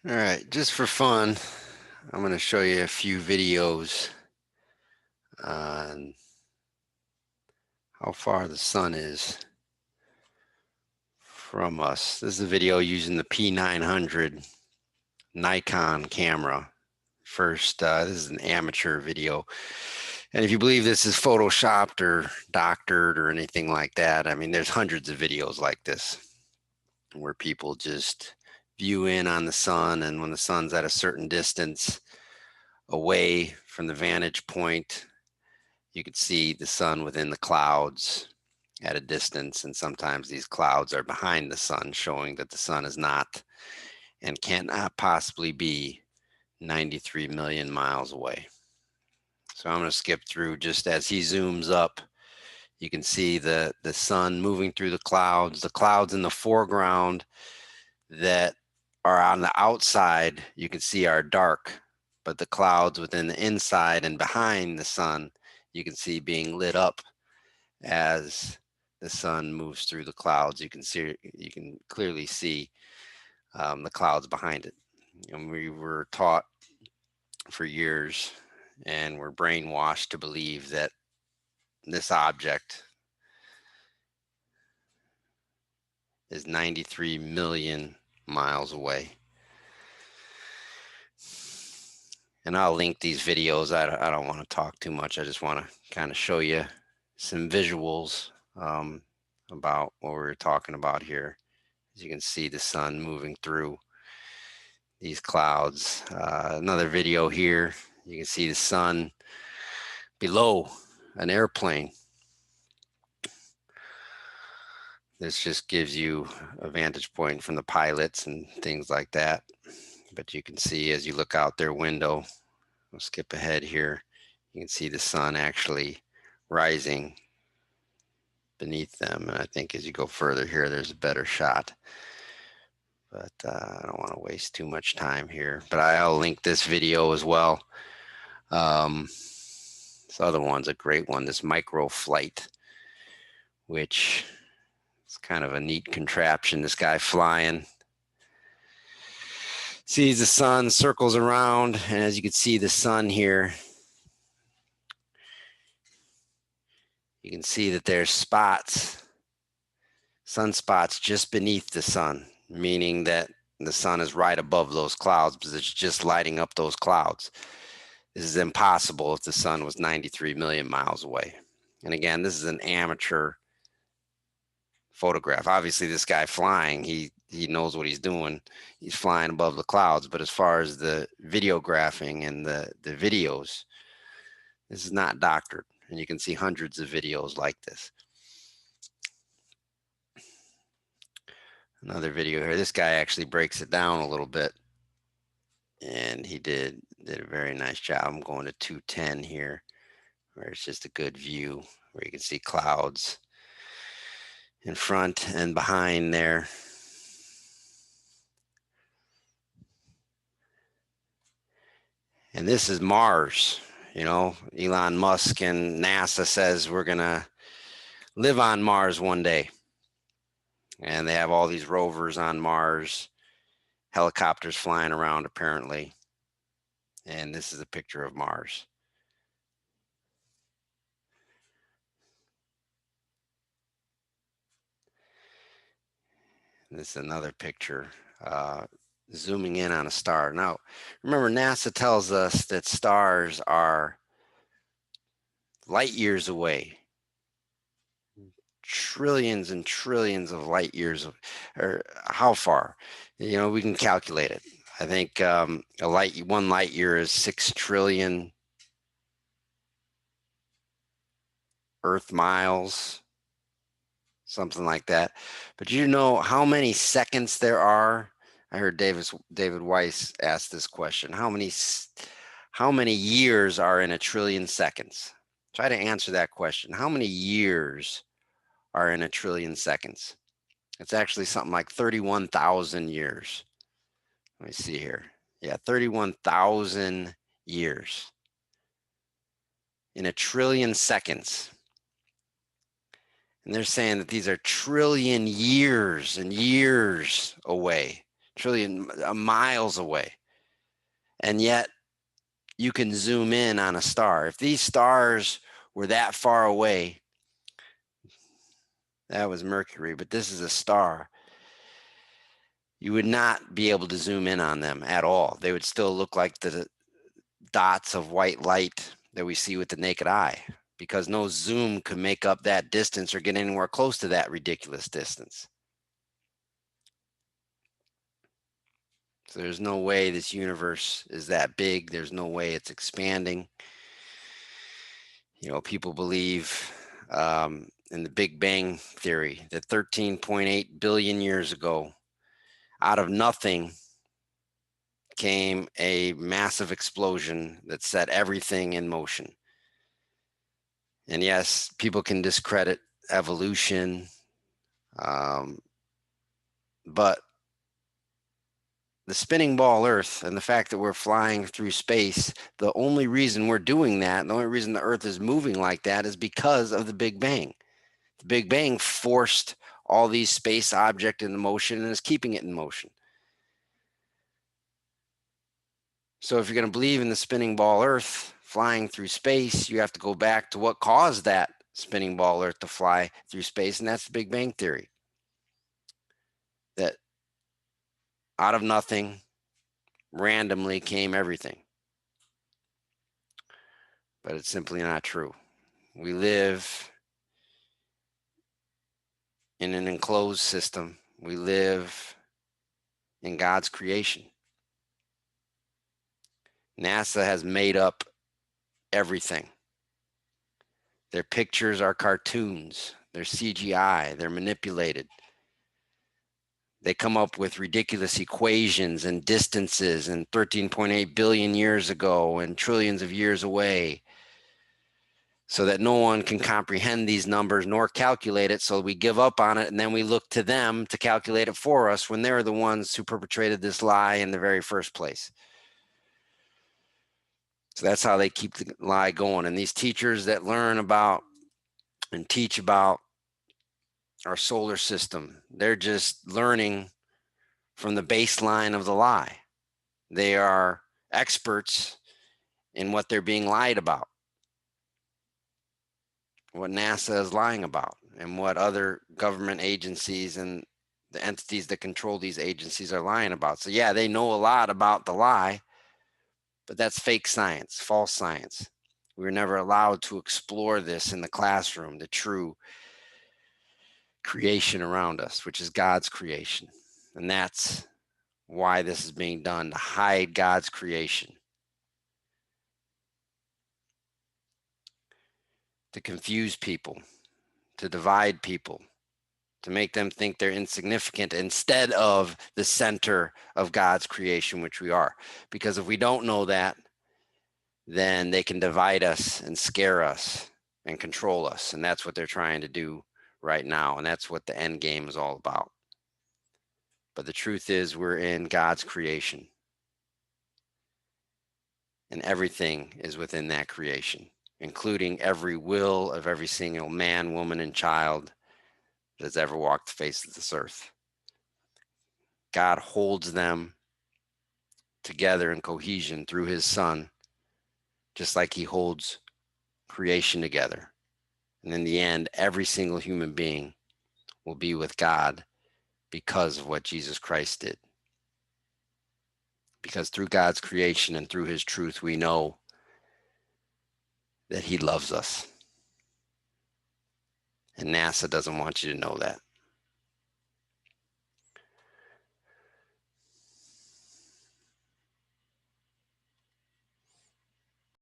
All right, just for fun, I'm going to show you a few videos on how far the sun is from us. This is a video using the P900 Nikon camera. This is an amateur video. And if you believe this is photoshopped or doctored or anything like that, I mean, there's hundreds of videos like this where people just view in on the sun, and when the sun's at a certain distance away from the vantage point, you could see the sun within the clouds at a distance, and sometimes these clouds are behind the sun, showing that the sun is not and cannot possibly be 93 million miles away. So I'm going to skip through just as he zooms up. You can see the sun moving through the clouds. The clouds in the foreground that are on the outside, you can see are dark, but the clouds within the inside and behind the sun, you can see being lit up as the sun moves through the clouds. You can clearly see the clouds behind it. And we were taught for years and were brainwashed to believe that this object is 93 million miles away. And I'll link these videos. I don't want to talk too much. I just want to kind of show you some visuals about what we're talking about here. As you can see the sun moving through these clouds. Another video here, you can see the sun below an airplane. This just gives you a vantage point from the pilots and things like that. But you can see as you look out their window, we'll skip ahead here, you can see the sun actually rising beneath them. And I think as you go further here, there's a better shot. But I don't want to waste too much time here. But I'll link this video as well. This other one's a great one, this microflight, which is kind of a neat contraption. This guy flying sees the sun, circles around, and as you can see the sun here, you can see that there's spots, sunspots just beneath the sun, meaning that the sun is right above those clouds because it's just lighting up those clouds. This is impossible if the sun was 93 million miles away. And again, this is an amateur photograph. Obviously, this guy flying, he knows what he's doing. He's flying above the clouds. But as far as the videographing and the videos, this is not doctored. And you can see hundreds of videos like this. Another video here. This guy actually breaks it down a little bit. And he did a very nice job. I'm going to 210 here, where it's just a good view, where you can see clouds in front and behind there. And this is Mars. You know, Elon Musk and NASA says we're going to live on Mars one day. And they have all these rovers on Mars, helicopters flying around apparently. And this is a picture of Mars. And this is another picture, zooming in on a star. Now, remember, NASA tells us that stars are light years away, trillions and trillions of light years, or how far? You know, we can calculate it. I think one light year is 6 trillion Earth miles, something like that. But you know how many seconds there are? I heard David Weiss ask this question. How many years are in a trillion seconds? Try to answer that question. How many years are in a trillion seconds? It's actually something like 31,000 years. Let me see here. Yeah, 31,000 years in a trillion seconds. And they're saying that these are trillion years and years away. trillion miles away. And yet you can zoom in on a star. If these stars were that far away, that was Mercury, but this is a star, you would not be able to zoom in on them at all. They would still look like the dots of white light that we see with the naked eye, because no zoom could make up that distance or get anywhere close to that ridiculous distance. So there's no way this universe is that big. There's no way it's expanding. You know, people believe in the Big Bang theory that 13.8 billion years ago, out of nothing came a massive explosion that set everything in motion. And yes, people can discredit evolution, but the spinning ball Earth and the fact that we're flying through space, the only reason we're doing that, the only reason the Earth is moving like that is because of the Big Bang. The Big Bang forced all these space objects into motion and is keeping it in motion. So if you're going to believe in the spinning ball Earth flying through space, you have to go back to what caused that spinning ball Earth to fly through space, and that's the Big Bang theory. That out of nothing, randomly came everything. But it's simply not true. We live in an enclosed system. We live in God's creation. NASA has made up everything. Their pictures are cartoons. They're CGI. They're manipulated. They come up with ridiculous equations and distances and 13.8 billion years ago and trillions of years away, so that no one can comprehend these numbers nor calculate it. So we give up on it, and then we look to them to calculate it for us when they're the ones who perpetrated this lie in the very first place. So that's how they keep the lie going. And these teachers that learn about and teach about our solar system, they're just learning from the baseline of the lie. They are experts in what they're being lied about, what NASA is lying about, and what other government agencies and the entities that control these agencies are lying about. So yeah, they know a lot about the lie, but that's fake science, false science. We were never allowed to explore this in the classroom, the true creation around us, which is God's creation. And that's why this is being done, to hide God's creation, to confuse people, to divide people, to make them think they're insignificant instead of the center of God's creation, which we are. Because if we don't know that, then they can divide us and scare us and control us. And that's what they're trying to do right now. And that's what the end game is all about. But the truth is, we're in God's creation. And everything is within that creation, including every will of every single man, woman, and child that has ever walked the face of this earth. God holds them together in cohesion through his Son, just like he holds creation together. And in the end, every single human being will be with God because of what Jesus Christ did. Because through God's creation and through his truth, we know that he loves us. And NASA doesn't want you to know that.